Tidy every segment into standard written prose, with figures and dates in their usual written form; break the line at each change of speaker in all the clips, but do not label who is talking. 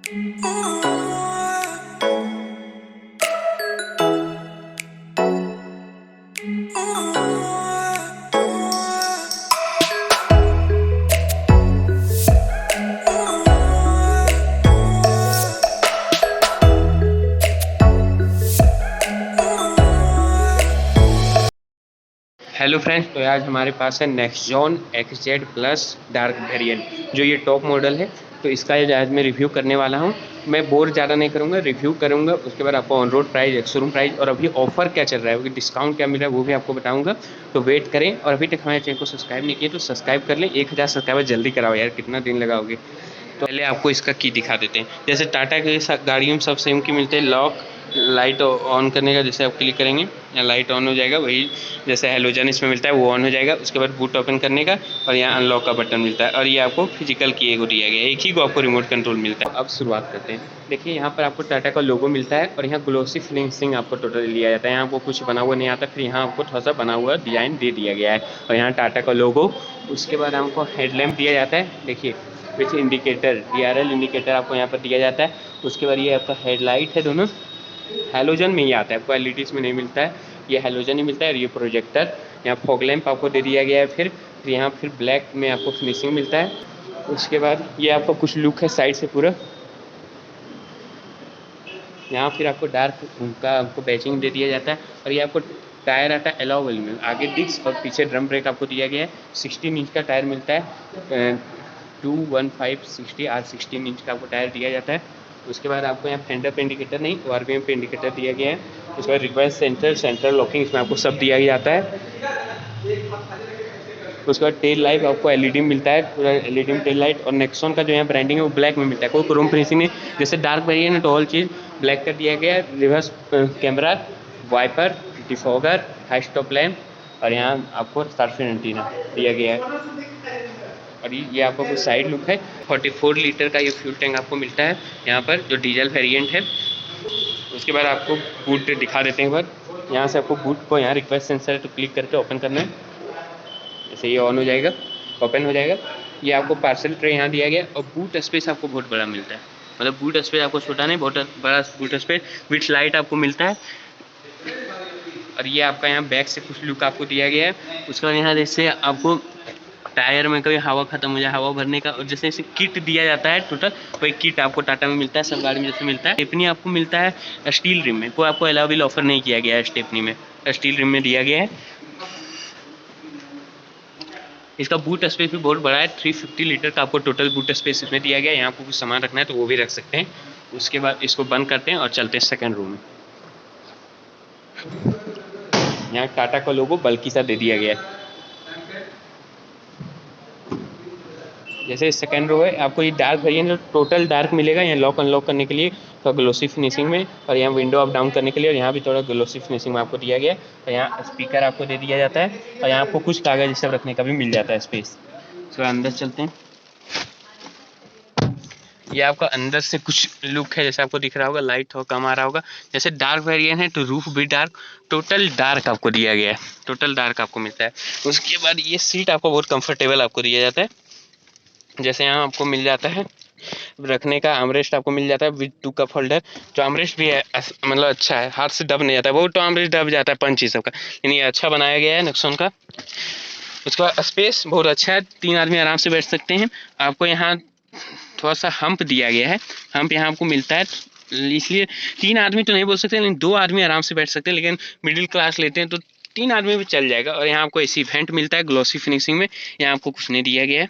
Hello friends, तो आज हमारे पास है Nexon XZ plus dark variant, जो ये टॉप मॉडल है। तो इसका आज मैं रिव्यू करने वाला हूँ। मैं बोर ज़्यादा नहीं करूँगा, रिव्यू करूँगा, उसके बाद आपको on road price, ex-showroom price और अभी ऑफर क्या चल रहा है, डिस्काउंट क्या मिल रहा है, वो भी आपको बताऊँगा। तो वेट करें, और अभी तक हमारे चैनल को सब्सक्राइब नहीं किया तो सब्सक्राइब कर लें। 1000 सब्सक्राइबर जल्दी कराओ यार, कितना दिन लगाओगे। तो पहले आपको इसका की दिखा देते हैं। जैसे टाटा के गाड़ियों में सब सेम की मिलते हैं। लॉक, लाइट ऑन करने का जैसे आप क्लिक करेंगे या लाइट ऑन हो जाएगा, वही जैसे हेलोजन इसमें मिलता है वो ऑन हो जाएगा। उसके बाद बूट ओपन करने का और यहाँ अनलॉक का बटन मिलता है, और ये आपको फिजिकल की एगो दिया गया है, एक ही को आपको रिमोट कंट्रोल मिलता है। अब शुरुआत करते हैं। देखिए यहाँ पर आपको टाटा का लोगो मिलता है, और यहाँ ग्लोसी फिनिशिंग आपको टोटल लिया जाता है। यहाँ आपको कुछ बना हुआ नहीं आता, फिर यहाँ आपको थोड़ा सा बना हुआ डिज़ाइन दे दिया गया है, और यहाँ टाटा का लोगो। उसके बाद हमको हेडलैम्प दिया जाता है। देखिए विच इंडिकेटर, DRL इंडिकेटर आपको यहाँ पर दिया जाता है। उसके बाद ये आपका हेडलाइट है, दोनों हेलोजन में ही आता है, आपको LEDs में नहीं मिलता है, ये हेलोजन ही मिलता है। और ये प्रोजेक्टर, यहाँ फॉग लैंप आपको दे दिया गया है। फिर यहाँ फिर ब्लैक में आपको फिनिशिंग मिलता है। उसके बाद ये आपका कुछ लुक है साइड से पूरा। यहाँ फिर आपको डार्क का आपको बैचिंग दे दिया जाता है, और ये आपको टायर आता है एलॉय व्हील में, आगे डिस्क और पीछे ड्रम ब्रेक आपको दिया गया है। 16 इंच का टायर मिलता है, 215/60 R 16 इंच का आपको टायर दिया जाता है। उसके बाद आपको यहाँ फेंडर पे इंडिकेटर नहीं, RPM पे इंडिकेटर दिया गया है। उसके बाद रिक्वेस्ट सेंटर, सेंट्रल लॉकिंग, इसमें आपको सब दिया जाता है। उसके बाद टेल लाइट आपको LED में मिलता है, पूरा LED में टेल लाइट। और नेक्सॉन का जो यहाँ ब्रांडिंग है वो ब्लैक में मिलता है, कोई क्रोम फिनिशिंग नहीं। जैसे डार्क वेरिएंट है तो ऑल चीज़ ब्लैक कर दिया गया है। Reverse camera, wiper, defogger, high stop lamp, और यहाँ आपको सर्फ एंटीना दिया गया है। और ये आपको कुछ साइड लुक है। 44 लीटर का ये फ्यूल टैंक आपको मिलता है यहाँ पर, जो डीजल वेरिएंट है। उसके बाद आपको बूट दिखा देते हैं। पर यहाँ से आपको बूट को यहाँ रिक्वेस्ट सेंसर है तो क्लिक करके ओपन करना है। जैसे ये ऑन हो जाएगा, ओपन हो जाएगा। ये आपको पार्सल ट्रे यहाँ दिया गया, और बूट स्पेस आपको बहुत बड़ा मिलता है। मतलब बूट स्पेस आपको छोटा नहीं, बहुत बड़ा बूट स्पेस विथ लाइट आपको मिलता है। और ये आपका यहाँ बैक से कुछ लुक आपको दिया गया है। उसके बाद यहाँ जैसे आपको टायर में कभी हवा खत्म हो जाए, हवा भरने का, और जैसे इसे किट दिया जाता है टोटल, वही किट आपको टाटा में मिलता है, सब गाड़ी में जैसे मिलता है। स्टेपनी आपको मिलता है स्टील रिम में, कोई आपको एलॉय व्हील ऑफर नहीं किया गया है, स्टेपनी में स्टील रिम में दिया गया है। इसका बूट स्पेस भी बहुत बड़ा है, 350 लीटर का आपको टोटल बूट स्पेस इसमें दिया गया है। यहाँ आपको कुछ सामान रखना है तो वो भी रख सकते हैं। उसके बाद इसको बंद करते हैं और चलते हैं सेकंड रूम में। यहाँ टाटा का लोगो बल्कि सा दे दिया गया है। जैसे सेकंड रो है, आपको ये डार्क वेरिएंट टोटल डार्क मिलेगा। यहाँ लॉक अनलॉक करने के लिए थोड़ा ग्लोसी फिनिशिंग में, और यहाँ विंडो अप डाउन करने के लिए, और यहाँ भी थोड़ा ग्लोसी फिनिशिंग में आपको दिया गया है। और यहाँ स्पीकर आपको दे दिया जाता है, और यहाँ आपको कुछ कागज सब रखने का भी मिल जाता है स्पेस। तो अंदर चलते हैं। ये आपका अंदर से कुछ लुक है, जैसे आपको दिख रहा होगा, लाइट थोड़ा कम आ रहा होगा। जैसे डार्क वेरिएंट है तो रूफ भी डार्क, टोटल डार्क आपको दिया गया है, टोटल डार्क आपको मिलता है। उसके बाद ये सीट आपको बहुत कंफर्टेबल आपको दिया जाता है। जैसे यहाँ आपको मिल जाता है रखने का आर्मरेस्ट, आपको मिल जाता है विद 2 कप होल्डर। जो आर्मरेस्ट भी है मतलब अच्छा है, हाथ से दब नहीं जाता है। बहुत तो आर्मरेस्ट दब जाता है पंच ही सबका, लेकिन ये अच्छा बनाया गया है नेक्सॉन का। उसका स्पेस बहुत अच्छा है, 3 आदमी आराम से बैठ सकते हैं। आपको यहाँ थोड़ा सा हम्प दिया गया है, हम्प यहाँ आपको मिलता है, इसलिए 3 आदमी तो नहीं बोल सकते, लेकिन 2 आदमी आराम से बैठ सकते हैं। लेकिन मिडिल क्लास लेते हैं तो 3 आदमी भी चल जाएगा। और यहाँ आपको AC वेंट मिलता है ग्लॉसी फिनिशिंग में, यहाँ आपको कुछ नहीं दिया गया है,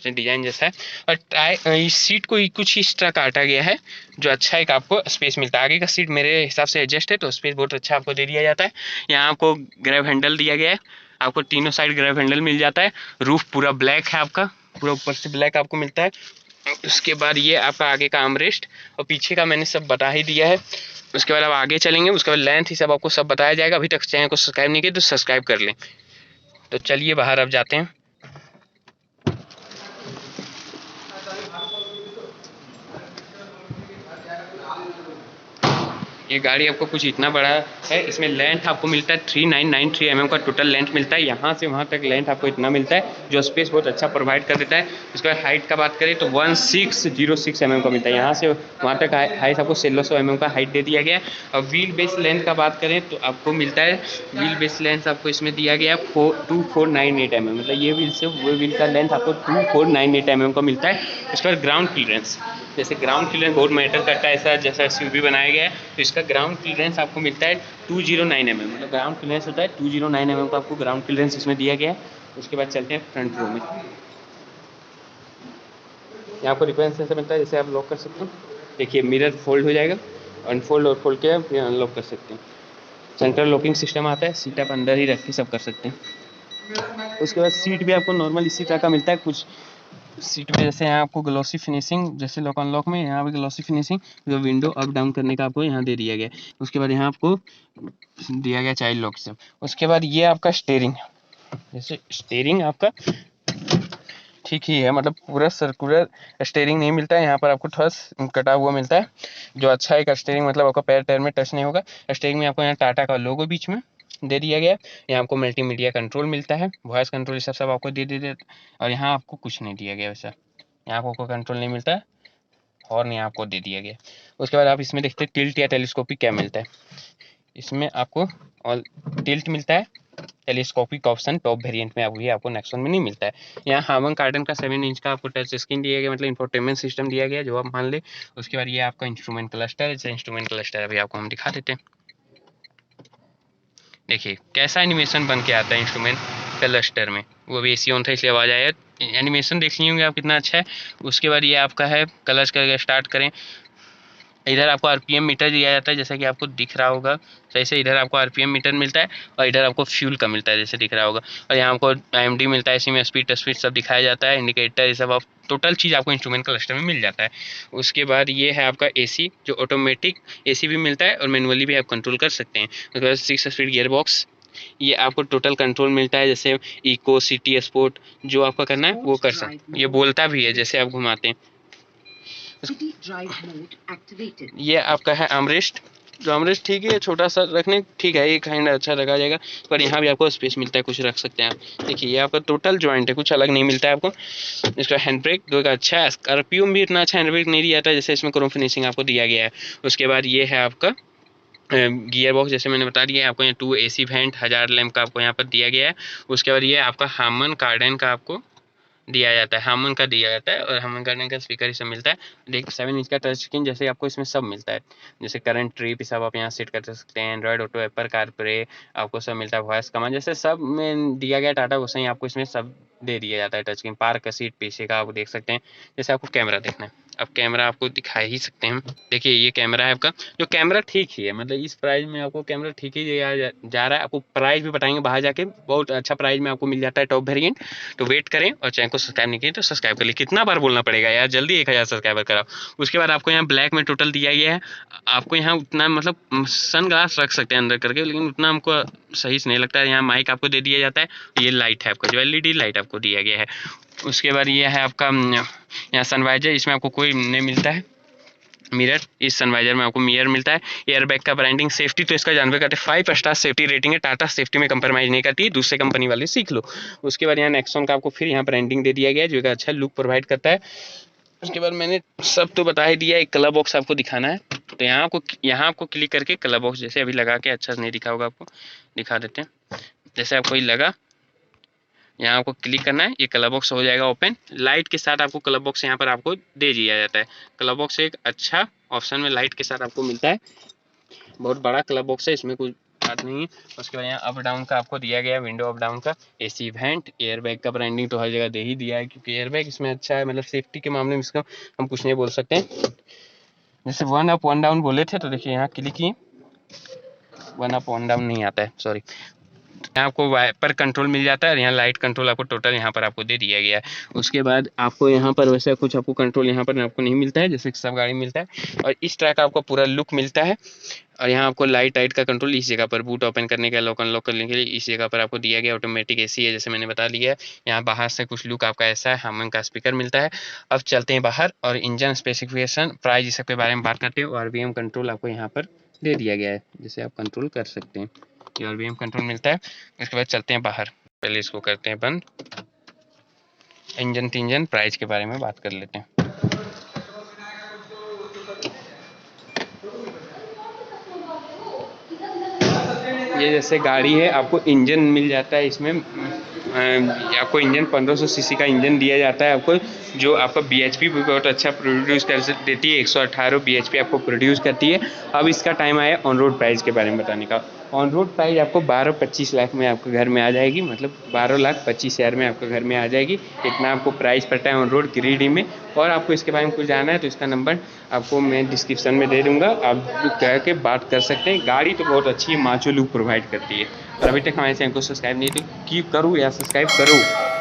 डिजाइन जैसा है। और इस सीट को कुछ इस तरह काटा गया है, जो अच्छा एक आपको स्पेस मिलता है। आगे का सीट मेरे हिसाब से एडजस्ट है, तो स्पेस बहुत अच्छा आपको दे दिया जाता है। यहाँ आपको ग्रैब हैंडल दिया गया है, आपको तीनों साइड ग्रैब हैंडल मिल जाता है। रूफ पूरा ब्लैक है आपका, पूरा ऊपर से ब्लैक आपको मिलता है। उसके बाद ये आपका आगे का आर्मरेस्ट, और पीछे का मैंने सब बता ही दिया है। उसके बाद आप आगे चलेंगे, उसके बाद लेंथ ही सब आपको सब बताया जाएगा। अभी तक चैनल को सब्सक्राइब नहीं किया तो सब्सक्राइब कर लें। तो चलिए बाहर अब जाते हैं। ये गाड़ी आपको कुछ इतना बड़ा है। इसमें लेंथ आपको मिलता है 3993 का टोटल लेंथ मिलता है। यहाँ से वहाँ तक लेंथ आपको इतना मिलता है, जो स्पेस बहुत अच्छा प्रोवाइड कर देता है। इसके बाद हाइट का बात करें तो 1606 का मिलता है। यहाँ से वहाँ तक हाइट आपको 1600 का हाइट दे दिया गया है। और व्हील बेस लेंथ का बात करें तो आपको मिलता है, व्हील बेस लेंथ आपको इसमें दिया गया है 2498 मतलब ये व्हील से वो व्हील का लेंथ आपको 2498 का मिलता है। इसके बाद ग्राउंड क्लियरेंस, जैसे ग्राउंड क्लियरेंस बहुत मैटर करता है, ऐसा जैसा एसयूवी बनाया गया है, तो इसका ग्राउंड क्लियरेंस आपको मिलता है 209 मतलब ग्राउंड क्लियरेंस होता है 209 का आपको ग्राउंड क्लियरेंस इसमें दिया गया है। उसके बाद चलते हैं फ्रंट रो में। यहाँ आपको डिफरेंस ऐसा मिलता है, जैसे आप लॉक कर सकते हो, देखिए मिरर फोल्ड हो जाएगा, अनफोल्ड और फोल्ड किया फिर अनलॉक कर सकते हैं। सेंट्रल लॉकिंग सिस्टम आता है, सीट आप अंदर ही रख के सब कर सकते हैं। उसके बाद सीट भी आपको नॉर्मल इसी तरह का मिलता है। कुछ सीट में जैसे यहाँ आपको ग्लॉसी फिनिशिंग, जैसे लॉक अनलॉक में यहाँ पे ग्लॉसी फिनिशिंग, जो विंडो अप डाउन करने का आपको यहाँ दे दिया गया है। उसके बाद यहाँ आपको दिया गया चाइल्ड लॉक से। उसके बाद ये आपका स्टेयरिंग, जैसे स्टेयरिंग आपका ठीक ही है, मतलब पूरा सर्कुलर स्टेयरिंग नहीं मिलता है, यहाँ पर आपको ठोस कटा हुआ मिलता है, जो अच्छा है। स्टेयरिंग मतलब आपका पैर टैर में टच नहीं होगा। स्टेयरिंग में आपको यहाँ टाटा का लोगो बीच में दे दिया गया है। यहाँ आपको मल्टीमीडिया कंट्रोल मिलता है, वॉइस कंट्रोल सब आपको दे दे। और यहाँ आपको कुछ नहीं दिया गया वैसा, यहाँ आपको कोई कंट्रोल नहीं मिलता है, हॉर्न यहाँ आपको दे दिया गया। उसके बाद आप इसमें देखते हैं टिल्ट या टेलीस्कोपिक क्या मिलता है। इसमें आपको और टिल्ट मिलता है, टेलीस्कोपिक ऑप्शन टॉप वेरिएंट में आपको नेक्सॉन में नहीं मिलता है। यहाँ हार्मन कार्डन का 7 इंच का आपको टच स्क्रीन दिया गया, मतलब इंफोटेनमेंट सिस्टम दिया गया, जो आप मान ले। उसके बाद ये आपका इंस्ट्रूमेंट क्लस्टर है, इंस्ट्रूमेंट क्लस्टर अभी आपको हम दिखा देते हैं। देखिए कैसा एनिमेशन बन के आता है इंस्ट्रूमेंट क्लस्टर में, वो भी एसी ऑन था इसलिए आवाज़ आया। एनिमेशन देख लिए होंगे आप कितना अच्छा है। उसके बाद ये आपका है क्लच करके स्टार्ट करें, इधर आपको आरपीएम मीटर दिया जाता है, जैसा कि आपको दिख रहा होगा सही से। इधर आपको आरपीएम मीटर मिलता है और इधर आपको फ्यूल का मिलता है, जैसे दिख रहा होगा। और यहाँ आपको आईएमडी मिलता है, इसी में स्पीड स्पीड सब दिखाया जाता है, इंडिकेटर ये सब आप टोटल चीज़ आपको इंस्ट्रूमेंट क्लस्टर में मिल जाता है। उसके बाद ये है आपका एसी, जो ऑटोमेटिक एसी भी मिलता है और मैनुअली भी आप कंट्रोल कर सकते हैं। उसके बाद 6 स्पीड गियर बॉक्स, ये आपको टोटल कंट्रोल मिलता है, जैसे इको सिटी स्पोर्ट जो आपका करना है वो कर सकते। ये बोलता भी है जैसे आप घुमाते हैं। ये आपका है आर्मरेस्ट, जो आर्मरेस्ट ठीक है, छोटा सा रखने ठीक है, ये काइंड अच्छा रखा जाएगा, पर यहाँ भी आपको स्पेस मिलता है, कुछ रख सकते हैं आप। देखिए ये आपका टोटल जॉइंट है, कुछ अलग नहीं मिलता है आपको। इसका हैंड ब्रेक जो का अच्छा है, स्कॉर्पियो में भी इतना अच्छा हैंड ब्रेक नहीं दिया जाता है, जैसे इसमें क्रोम फिनिशिंग आपको दिया गया है। उसके बाद ये है आपका गियर बॉक्स, जैसे मैंने बता दिया है आपको, यहाँ 2 AC वेंट 1000 लैम्प का आपको यहाँ पर दिया गया है। उसके बाद ये आपका हार्मन कार्डन का आपको दिया जाता है, हार्मन का दिया जाता है, और हार्मन कार्डन का स्पीकर ये सब मिलता है। देख 7 इंच का टच स्क्रीन, जैसे आपको इसमें सब मिलता है, जैसे करंट ट्रिप सब आप यहाँ सेट कर सकते हैं, एंड्रॉइड ऑटो, एप्पल कारप्ले आपको सब मिलता है, वॉइस कमांड जैसे सब में दिया गया टाटा वैसे ही आपको इसमें सब दे दिया जाता है। टच स्क्रीन, पार्क का सीट पीछे का आप देख सकते हैं। जैसे आपको कैमरा देखना है, अब कैमरा आपको दिखा ही सकते हैं। देखिए ये कैमरा है आपका, जो कैमरा ठीक ही है, मतलब इस प्राइस में आपको कैमरा ठीक ही जा रहा है। आपको प्राइस भी बताएंगे बाहर जाके, बहुत अच्छा प्राइस में आपको मिल जाता है टॉप वेरिएंट। तो वेट करें, और चैनल को सब्सक्राइब नहीं किए तो सब्सक्राइब कर लीजिए। कितना बार बोलना पड़ेगा यार, जल्दी 1000 सब्सक्राइबर कराओ। उसके बाद आपको यहाँ ब्लैक में टोटल दिया गया है। आपको यहाँ उतना मतलब सन ग्लास रख सकते हैं अंदर करके, लेकिन उतना हमको सही से नहीं लगता है। यहाँ माइक आपको दे दिया जाता है, ये लाइट है आपका, जो LED लाइट आपको दिया गया है। उसके बाद ये है आपका यहाँ सनवाइजर, इसमें आपको कोई नहीं मिलता है मिरर, इस सनवाइजर में आपको मिरर मिलता है। एयरबैग का ब्रांडिंग, सेफ्टी तो इसका जानवर करते 5 स्टार सेफ्टी रेटिंग है, टाटा सेफ्टी में कंप्रोमाइज़ नहीं करती है, दूसरे कंपनी वाले सीख लो। उसके बाद यहाँ नेक्सॉन का आपको फिर यहाँ ब्रांडिंग दे दिया गया है, जो एक अच्छा लुक प्रोवाइड करता है। उसके बाद मैंने सब तो बता ही दिया, एक कलर बॉक्स आपको दिखाना है, तो यहाँ आपको क्लिक करके कलर बॉक्स जैसे अभी लगा के, अच्छा नहीं दिखा होगा आपको, दिखा देते हैं। जैसे आपको ये लगा, यहाँ आपको क्लिक करना है, ये कलर बॉक्स हो जाएगा ओपन। लाइट के साथ आपको कलर बॉक्स यहाँ पर आपको दे दिया जाता है। कलर बॉक्स एक अच्छा ऑप्शन में लाइट के साथ आपको मिलता है, बहुत बड़ा कलर बॉक्स है, इसमें कोई बात नहीं है। उसके बाद यहाँ अप डाउन का आपको दिया गया है, विंडो अप डाउन का, AC वेंट, एयरबैग का ब्रांडिंग तो हर जगह दे ही दिया है, क्योंकि एयरबैग इसमें अच्छा है, मतलब सेफ्टी के मामले में इसका हम कुछ नहीं बोल सकते हैं। जैसे 1 अप 1 डाउन बोले थे, तो देखिए यहाँ क्लिक किए, 1 अप 1 डाउन नहीं आता है, सॉरी। यहाँ आपको वाइपर कंट्रोल मिल जाता है, और यहाँ लाइट कंट्रोल आपको टोटल यहाँ पर आपको दे दिया गया है। उसके बाद आपको यहाँ पर वैसे कुछ आपको कंट्रोल यहाँ पर आपको नहीं मिलता है, जैसे सब गाड़ी मिलता है, और इस तरह का आपको पूरा लुक मिलता है। और यहाँ आपको लाइट का कंट्रोल इस जगह पर, बूट ओपन करने का, लॉक अनलॉक करने के लिए इस जगह पर आपको दिया गया। ऑटोमेटिक AC है, जैसे मैंने बता दिया है। यहाँ बाहर से कुछ लुक आपका ऐसा है, हार्मन का स्पीकर मिलता है। अब चलते हैं बाहर, और इंजन स्पेसिफिकेशन, प्राइस, इस सब के बारे में बात करते हैं। और RPM कंट्रोल आपको यहाँ पर दे दिया गया है, जिसे आप कंट्रोल कर सकते हैं। ये और भी हम कंट्रोल मिलता है। इसके बाद चलते हैं बाहर, पहले इसको करते हैं बंद। इंजन प्राइस के बारे में बात कर लेते हैं। ये जैसे गाड़ी है, आपको इंजन मिल जाता है इसमें। आपको इंजन 1500 सीसी का इंजन दिया जाता है आपको, जो आपका BHP भी बहुत अच्छा प्रोड्यूस कर देती है। 118 BHP आपको प्रोड्यूस करती है। अब इसका टाइम आया ऑन रोड प्राइस के बारे में बताने का। ऑन रोड प्राइस आपको 12-25 लाख में आपके घर में आ जाएगी, मतलब 12,25,000 में आपके घर में आ जाएगी। इतना आपको प्राइस पड़ता है ऑन रोड गिरिडीह में। और आपको इसके बारे में कुछ जानना है तो इसका नंबर आपको मैं डिस्क्रिप्शन में दे दूंगा, आप कह के बात कर सकते हैं। गाड़ी तो बहुत अच्छी है, माचो लुक प्रोवाइड करती है। और अभी तक हमारे चैनल को सब्सक्राइब नहीं तो क्यों करूँ या सब्सक्राइब करो।